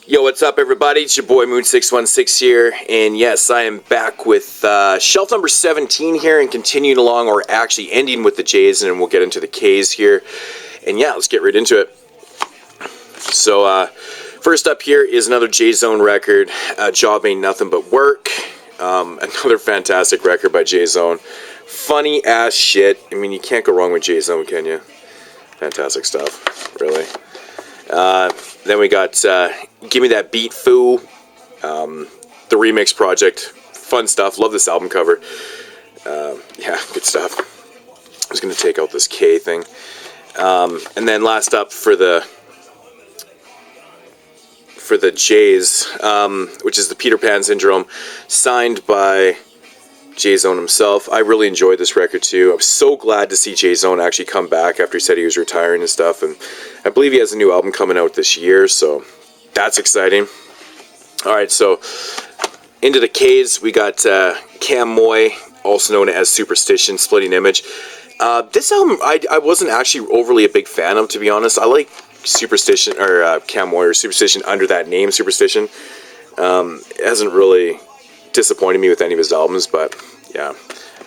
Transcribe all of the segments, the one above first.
Yo, what's up, everybody? It's your boy Moon616 here, and yes, I am back with shelf number 17 here, and continuing along, or actually ending with the J's, and then we'll get into the K's here. And yeah, let's get right into it. So, first up here is another J-Zone record, Job Ain't Nothing But Work. Another fantastic record by J-Zone. Funny ass shit. I mean, you can't go wrong with J-Zone, can you? Fantastic stuff, really. Then we got Give Me That Beat Foo, the remix project. Fun stuff. Love this album cover. Yeah, good stuff. I was going to take out this K thing. And then last up for the J's, which is the Peter Pan Syndrome, signed by J-Zone himself. I really enjoyed this record too. I'm so glad to see J-Zone actually come back after he said he was retiring and stuff, and I believe he has a new album coming out this year, so that's exciting. Alright, so into the K's, we got Cam Moy, also known as Superstition, Splitting Image. This album I wasn't actually overly a big fan of, to be honest. I like Superstition, or Cam Moy, or Superstition under that name, Superstition. It hasn't really disappointed me with any of his albums, but yeah,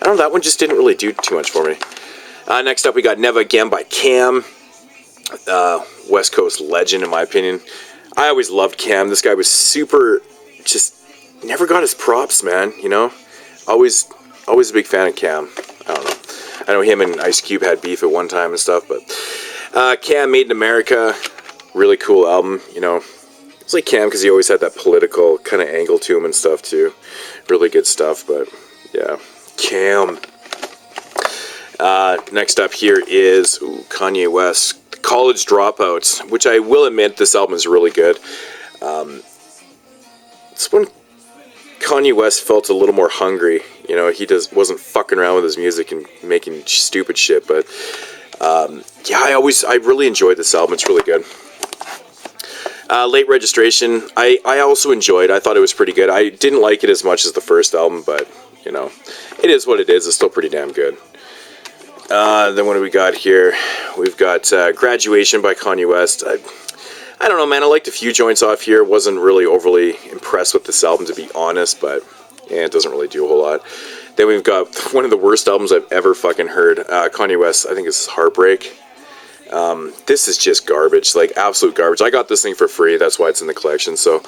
I don't know, that one just didn't really do too much for me. Next up we got Never Again by Cam, West Coast legend in my opinion. I always loved Cam. This guy was super, just never got his props, man, you know. Always a big fan of Cam. I don't know, I know him and Ice Cube had beef at one time and stuff, but Cam, Made in America, really cool album, you know. It's like Cam because he always had that political kind of angle to him and stuff too. Really good stuff, but yeah, Cam. Next up here is Kanye West, College Dropouts, which I will admit this album is really good. It's when Kanye West felt a little more hungry. You know, he wasn't fucking around with his music and making stupid shit, but yeah, I really enjoyed this album. It's really good. Late Registration, I also enjoyed. I thought it was pretty good. I didn't like it as much as the first album, but, you know, it is what it is. It's still pretty damn good. Then what do we got here? We've got Graduation by Kanye West. I don't know, man. I liked a few joints off here. Wasn't really overly impressed with this album, to be honest, but yeah, it doesn't really do a whole lot. Then we've got one of the worst albums I've ever fucking heard. Kanye West, I think it's Heartbreak. This is just garbage, like absolute garbage. I got this thing for free, that's why it's in the collection, so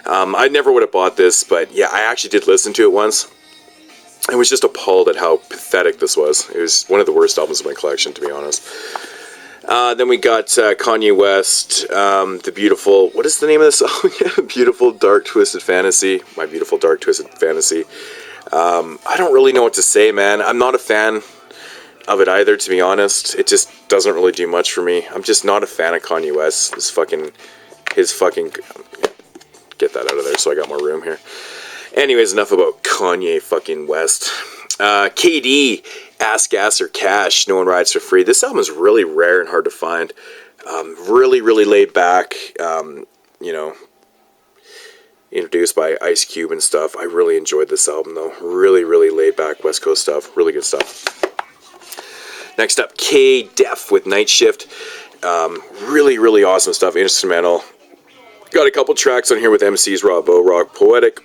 I never would have bought this, but yeah, I actually did listen to it once. I was just appalled at how pathetic this was. It was one of the worst albums of my collection, to be honest. Then we got Kanye West, the beautiful, what is the name of this song? Beautiful Dark Twisted Fantasy, My Beautiful Dark Twisted Fantasy. I don't really know what to say, man. I'm not a fan of it either, to be honest. It just doesn't really do much for me. I'm just not a fan of Kanye West. His fucking get that out of there so I got more room here. Anyways, enough about Kanye fucking West. KD, Ass Gas or Cash, No One Rides for Free. This album is really rare and hard to find. Really laid back, you know, introduced by Ice Cube and stuff. I really enjoyed this album though. Really laid back West Coast stuff. Really good stuff. Next up, K-Def with Night Shift. Really awesome stuff. Instrumental. Got a couple tracks on here with MCs, Raw Bo Rock, Poetic.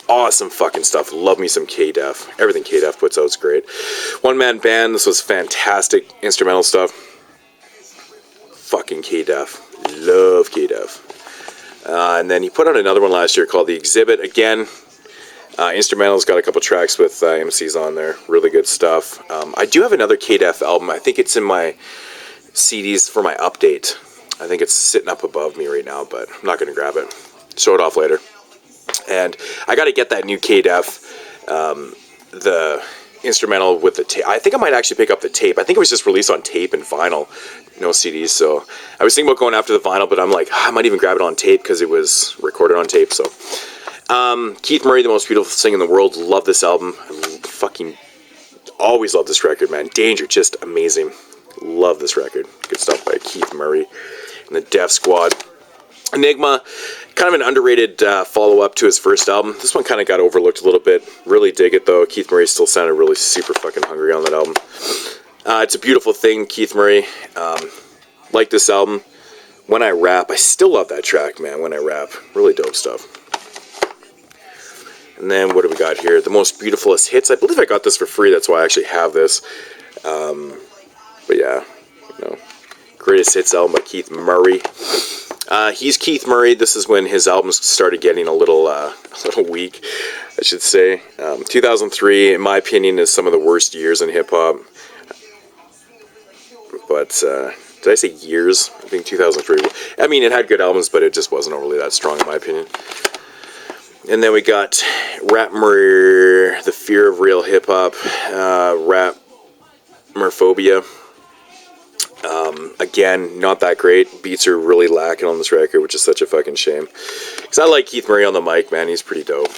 Awesome fucking stuff. Love me some K-Def. Everything K-Def puts out is great. One Man Band. This was fantastic instrumental stuff. Fucking K-Def. Love K-Def. And then he put out another one last year called The Exhibit. Again, instrumental's got a couple tracks with MCs on there. Really good stuff. I do have another K-Def album. I think it's in my CDs for my update. I think it's sitting up above me right now, but I'm not going to grab it. Show it off later. And I got to get that new K-Def, the instrumental with the tape. I think I might actually pick up the tape. I think it was just released on tape and vinyl, no CDs. So I was thinking about going after the vinyl, but I'm like, I might even grab it on tape because it was recorded on tape. So Keith Murray, The Most Beautiful Thing in the World. Love this album. I fucking always love this record, man. Danger, just amazing. Love this record. Good stuff by Keith Murray and the Def Squad. Enigma, kind of an underrated follow-up to his first album. This one kind of got overlooked a little bit. Really dig it, though. Keith Murray still sounded really super fucking hungry on that album. It's a beautiful thing, Keith Murray. Like this album. When I Rap, I still love that track, man. When I Rap, really dope stuff. And then what do we got here? The Most Beautifulest Hits. I believe I got this for free. That's why I actually have this. But yeah, you know, Greatest Hits album by Keith Murray. He's Keith Murray. This is when his albums started getting a little weak, I should say. 2003, in my opinion, is some of the worst years in hip hop. But did I say years? I think 2003. I mean, it had good albums, but it just wasn't overly that strong, in my opinion. And then we got Rapmer, The Fear of Real Hip Hop, Rapmerphobia. Again, not that great. Beats are really lacking on this record, which is such a fucking shame. Because I like Keith Murray on the mic, man. He's pretty dope.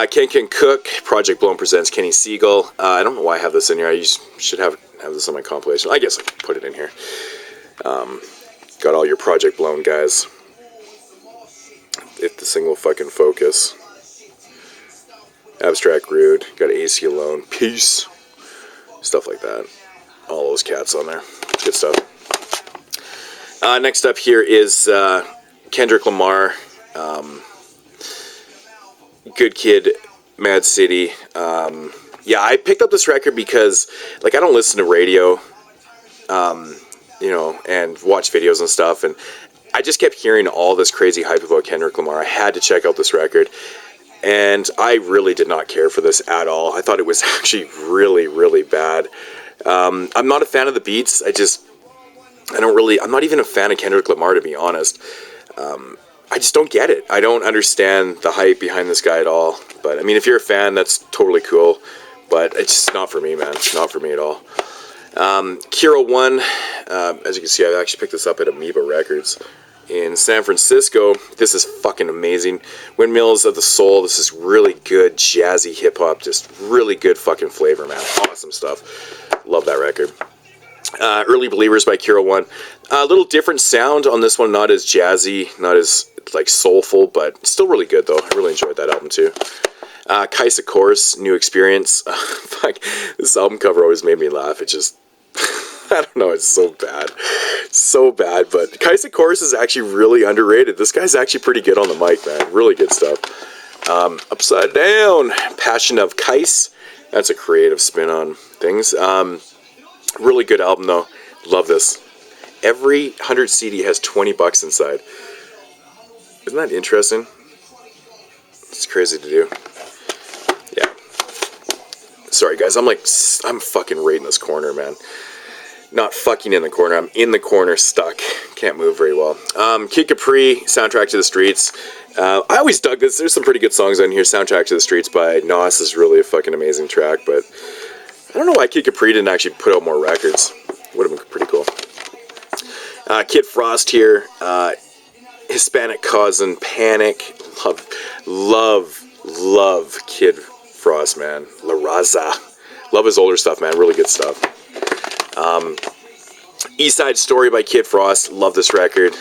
Ken Can Cook, Project Blown presents Kenny Siegel. I don't know why I have this in here. I should have this on my compilation. I guess I can put it in here. Got all your Project Blown guys. If the single fucking focus. Abstract Rude. Got AC Alone. Peace. Stuff like that. All those cats on there. Good stuff. Next up here is Kendrick Lamar. Good Kid, Mad City. Yeah, I picked up this record because, like, I don't listen to radio, you know, and watch videos and stuff, and I just kept hearing all this crazy hype about Kendrick Lamar. I had to check out this record, and I really did not care for this at all. I thought it was actually really, really bad. I'm not a fan of the beats. I'm not even a fan of Kendrick Lamar, to be honest. I just don't get it. I don't understand the hype behind this guy at all. But, I mean, if you're a fan, that's totally cool. But it's just not for me, man. It's not for me at all. Kira One, as you can see, I actually picked this up at Amoeba Records in San Francisco. This is fucking amazing. Windmills of the Soul. This is really good jazzy hip hop. Just really good fucking flavor, man. Awesome stuff. Love that record. Early Believers by Kira One. A little different sound on this one. Not as jazzy, not as like soulful, but still really good though. I really enjoyed that album too. Kaisa Chorus, New Experience. Fuck, this album cover always made me laugh. It just, I don't know, it's so bad. So bad, but Kaisa Chorus is actually really underrated. This guy's actually pretty good on the mic, man. Really good stuff. Upside Down, Passion of Kais. That's a creative spin on things. Really good album though. Love this. Every 100 CD has $20 inside. Isn't that interesting? It's crazy to do. Yeah. Sorry guys, I'm fucking right in this corner, man. Not fucking in the corner, I'm in the corner, stuck. Can't move very well. Kid Capri, Soundtrack to the Streets. I always dug this. There's some pretty good songs on here. Soundtrack to the Streets by Nas is really a fucking amazing track, but I don't know why Kid Capri didn't actually put out more records. Would have been pretty cool. Kid Frost here. Hispanic Cousin, Panic. Love Kid Frost, man. La Raza. Love his older stuff, man. Really good stuff. East Side Story by Kid Frost. Love this record.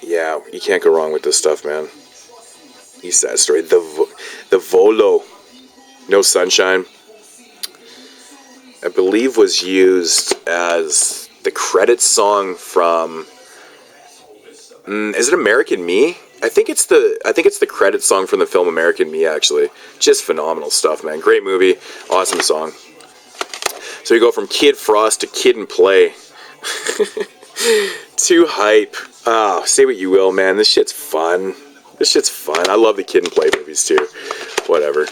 Yeah, you can't go wrong with this stuff, man. East Side Story. The Volo. No Sunshine. I believe was used as the credits song from is it American Me? I think it's the credit song from the film American Me, actually. Just phenomenal stuff, man. Great movie, awesome song. So we go from Kid Frost to Kid and Play. Too hype. Say what you will, man. This shit's fun. I love the Kid and Play movies too. Whatever.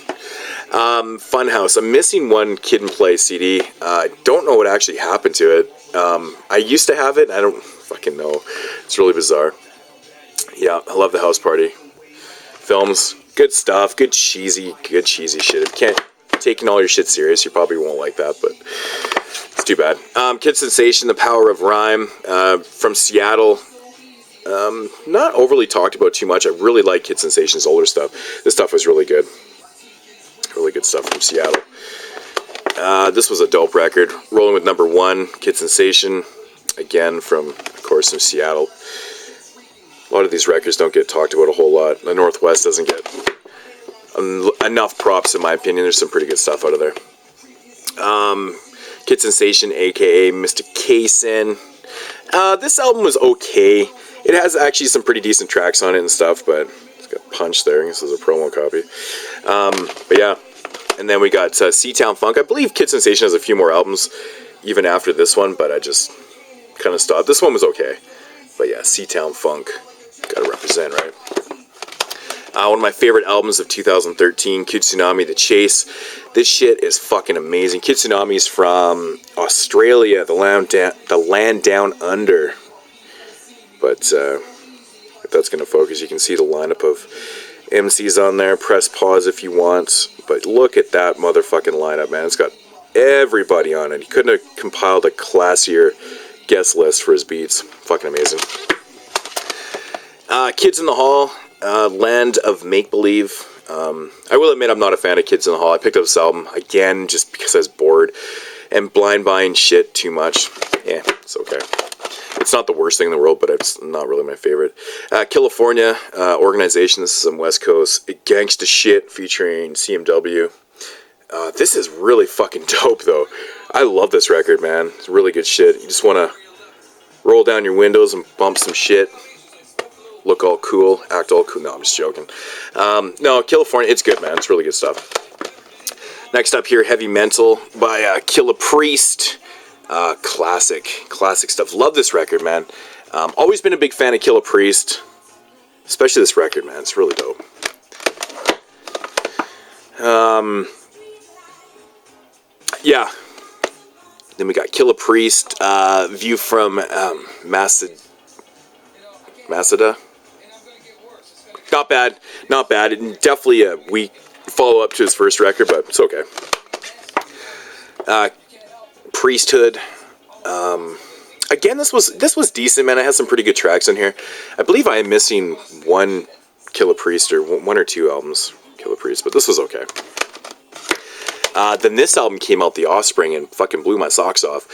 Funhouse. I'm missing one Kid and Play CD. I don't know what actually happened to it. I used to have it. I don't fucking know. It's really bizarre. Yeah, I love the House Party films. Good stuff. Good cheesy shit. If you can't taking all your shit serious, you probably won't like that, but it's too bad. Kid Sensation, The Power of Rhyme, from Seattle. Not overly talked about too much. I really like Kid Sensation's older stuff. This stuff was really good. Really good stuff from Seattle. This was a dope record. Rolling with Number One, Kid Sensation. Again, of course, from Seattle. A lot of these records don't get talked about a whole lot. The Northwest doesn't get enough props, in my opinion. There's some pretty good stuff out of there. Kid Sensation, a.k.a. Mr. Kaysen. This album was okay. It has actually some pretty decent tracks on it and stuff, but it's got Punch there. This is a promo copy. But yeah. And then we got C-Town Funk. I believe Kid Sensation has a few more albums even after this one, but I just kind of stopped. This one was okay. But yeah, C-Town Funk. Gotta represent, right? One of my favorite albums of 2013, Kid Tsunami, The Chase. This shit is fucking amazing. Kid Tsunami's from Australia, the land down under. But if that's going to focus, you can see the lineup of MCs on there. Press pause if you want. But look at that motherfucking lineup, man. It's got everybody on it. He couldn't have compiled a classier guest list for his beats. Fucking amazing. Kids in the Hall. Land of Make Believe. I will admit I'm not a fan of Kids in the Hall. I picked up this album again just because I was bored and blind buying shit too much. Yeah, it's okay. It's not the worst thing in the world, but it's not really my favorite. California Organization. This is some West Coast gangsta shit featuring CMW. This is really fucking dope, though. I love this record, man. It's really good shit. You just want to roll down your windows and bump some shit. Look all cool, act all cool. No, I'm just joking. No, California, it's good, man. It's really good stuff. Next up here, Heavy Mental by Killah Priest. Classic stuff. Love this record, man. Always been a big fan of Killah Priest. Especially this record, man. It's really dope. Yeah. Then we got Killah Priest, View from Masada. Not bad. Definitely a weak follow-up to his first record, but it's okay. Priesthood. Again, this was decent, man. It has some pretty good tracks in here. I believe I am missing one Killah Priest, or one or two albums Killah Priest, but this was okay. Then this album came out, The Offspring, and fucking blew my socks off.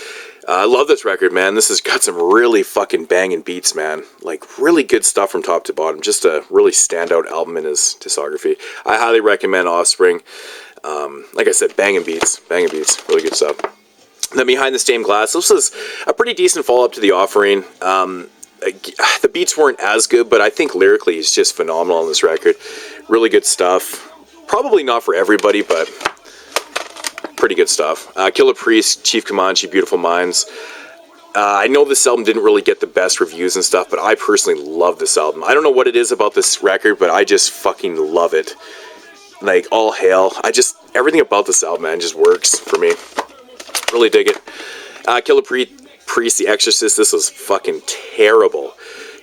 I love this record, man. This has got some really fucking banging beats, man. Like, really good stuff from top to bottom. Just a really standout album in his discography. I highly recommend Offspring. Like I said, banging beats. Really good stuff. Then Behind the Stained Glass. This was a pretty decent follow-up to The Offering. The beats weren't as good, but I think lyrically he's just phenomenal on this record. Really good stuff. Probably not for everybody, but pretty good stuff. Killah Priest, Chief Comanche, Beautiful Minds. I know this album didn't really get the best reviews and stuff, but I personally love this album. I don't know what it is about this record, but I just fucking love it. Like, all hail. Everything about this album, man, just works for me. Really dig it. Killah Priest, The Exorcist. This was fucking terrible.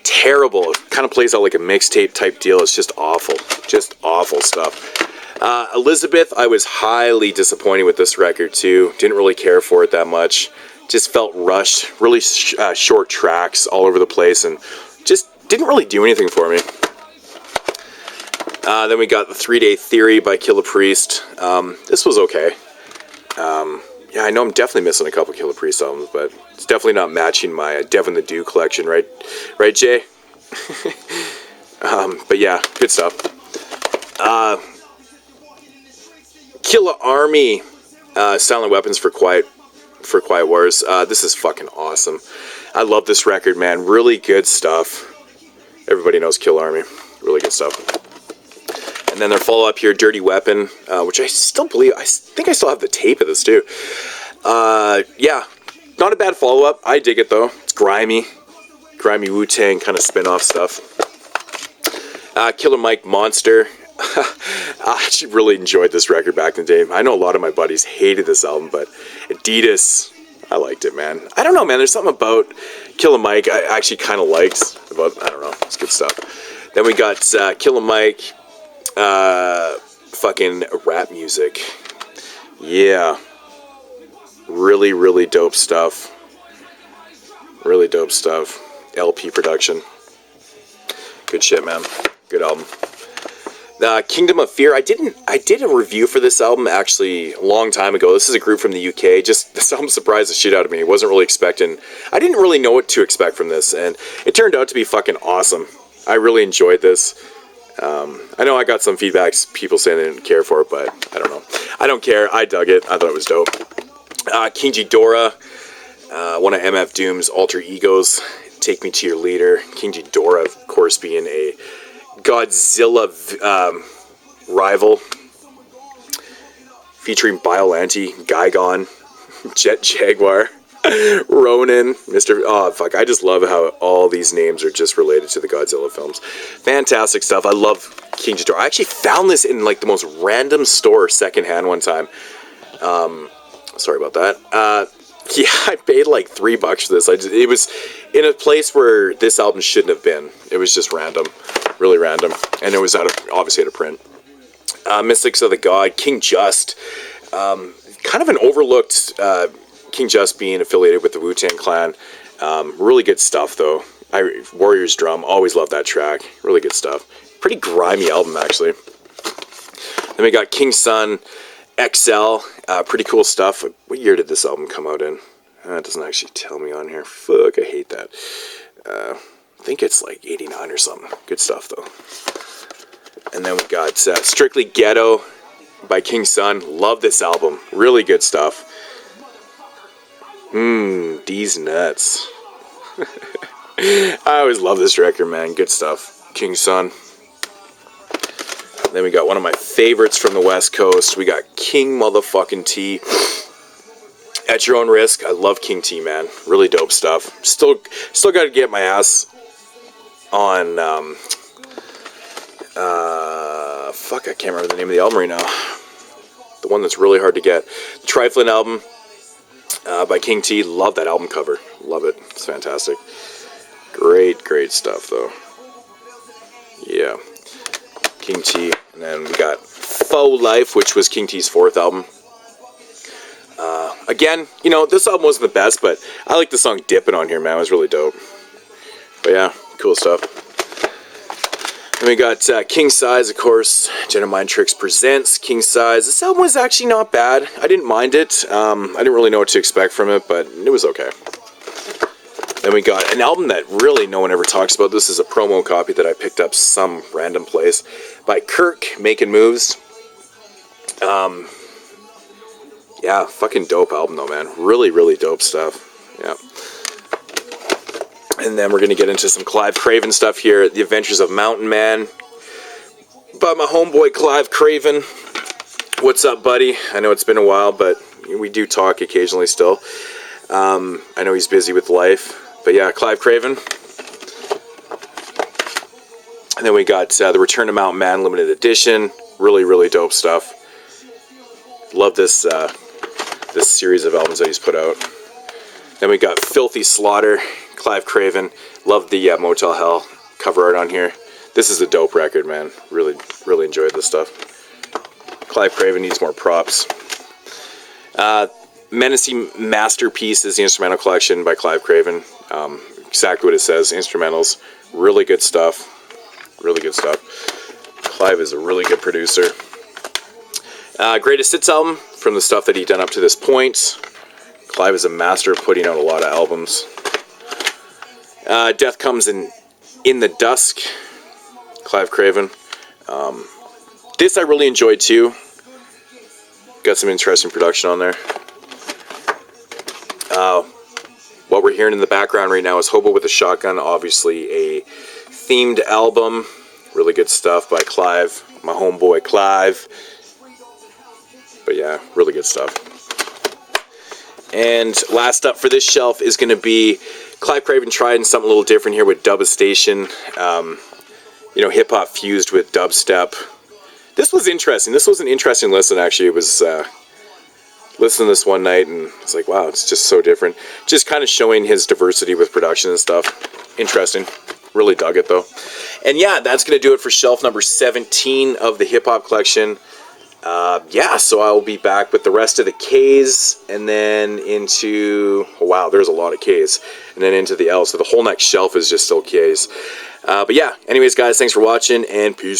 It kind of plays out like a mixtape type deal. It's just awful. Just awful stuff. Elizabeth, I was highly disappointed with this record too. Didn't really care for it that much. Just felt rushed. Really short tracks all over the place, and just didn't really do anything for me. Then we got The 3-Day Theory by Killah Priest. This was okay. Yeah, I know I'm definitely missing a couple Killah Priest albums, but it's definitely not matching my Devin the Dew collection, right? Right, Jay? But yeah, good stuff. Killah Army, Silent Weapons for Quiet Wars. This is fucking awesome. I love this record, man. Really good stuff. Everybody knows Killah Army. Really good stuff. And then their follow-up here, Dirty Weapon, which I think I still have the tape of this too. Yeah, not a bad follow-up. I dig it though. It's grimy Wu-Tang kind of spin-off stuff. Killer Mike Monster. I actually really enjoyed this record back in the day. I know a lot of my buddies hated this album, but Adidas, I liked it, man. I don't know, man. There's something about Killer Mike I actually kind of liked. I don't know. It's good stuff. Then we got Killer Mike, fucking rap music. Yeah. Really, really dope stuff. Really dope stuff. LP production. Good shit, man. Good album. Kingdom of Fear. I did a review for this album actually a long time ago. This is a group from the UK. This album surprised the shit out of me. I wasn't really expecting. I didn't really know what to expect from this, and it turned out to be fucking awesome. I really enjoyed this. I know I got some feedbacks, people saying they didn't care for it, but I don't know. I don't care. I dug it. I thought it was dope. King Ghidorah. One of MF Doom's alter egos, Take Me to Your Leader. King Ghidorah, of course, being a Godzilla rival, featuring Biollante, Gigon, Jet Jaguar, Ronin, Mr. Oh, fuck. I just love how all these names are just related to the Godzilla films. Fantastic stuff. I love King Ghidorah. I actually found this in like the most random store secondhand one time. Sorry about that. Yeah, I paid like $3 for this. It was in a place where this album shouldn't have been. It was just random. Really random. And it was obviously out of print. Mystics of the God, King Just. Kind of an overlooked King Just being affiliated with the Wu-Tang Clan. Really good stuff, though. Warrior's Drum, always loved that track. Really good stuff. Pretty grimy album, actually. Then we got King Sun XL. Pretty cool stuff. What year did this album come out in? It doesn't actually tell me on here. Fuck, I hate that. I think it's like 89 or something. Good stuff, though. And then we got Strictly Ghetto by King Sun. Love this album. Really good stuff. D's nuts. I always love this record, man. Good stuff. King Sun. Then we got one of my favorites from the West Coast. We got King motherfucking T. At Your Own Risk. I love King T, man. Really dope stuff. Still got to get my ass on... fuck, I can't remember the name of the album right now. The one that's really hard to get. The Triflin album by King T. Love that album cover. Love it. It's fantastic. Great stuff, though. Yeah. King T. And then we got Faux Life, which was King T's 4th album. Again, you know, this album wasn't the best, but I like the song Dippin' on here, man. It was really dope. But yeah, cool stuff. Then we got King Size, of course. Jenna Mind Tricks presents King Size. This album was actually not bad. I didn't mind it. I didn't really know what to expect from it, but it was okay. Then we got an album that really no one ever talks about. This is a promo copy that I picked up some random place by Kirk, Making Moves. Yeah, fucking dope album though, man. Really dope stuff. Yeah. And then we're going to get into some Clive Craven stuff here. The Adventures of Mountain Man by my homeboy Clive Craven. What's up, buddy? I know it's been a while, but we do talk occasionally still. I know he's busy with life. But yeah, Clive Craven. And then we got The Return of Mountain Man Limited Edition. Really dope stuff. Love this this series of albums that he's put out. Then we got Filthy Slaughter, Clive Craven. Love the Motel Hell cover art on here. This is a dope record, man. Really enjoyed this stuff. Clive Craven needs more props. Menacing Masterpiece is the instrumental collection by Clive Craven. Exactly what it says. Instrumentals. Really good stuff. Really good stuff. Clive is a really good producer. Greatest Hits album from the stuff that he'd done up to this point. Clive is a master of putting out a lot of albums. Death Comes in the Dusk. Clive Craven. This I really enjoyed too. Got some interesting production on there. What we're hearing in the background right now is Hobo with a Shotgun, obviously a themed album. Really good stuff by Clive, my homeboy Clive. But yeah, really good stuff. And last up for this shelf is going to be Clive Craven trying something a little different here with Dubstation. You know, hip-hop fused with dubstep. This was interesting. This was an interesting listen, actually. It was... listening to this one night and it's like, wow, it's just so different. Just kind of showing his diversity with production and stuff. Interesting. Really dug it though. And yeah, that's going to do it for shelf number 17 of the hip hop collection. Yeah, so I'll be back with the rest of the K's and then into, oh, wow, there's a lot of K's, and then into the L. So the whole next shelf is just still K's. But yeah, anyways, guys, thanks for watching and peace.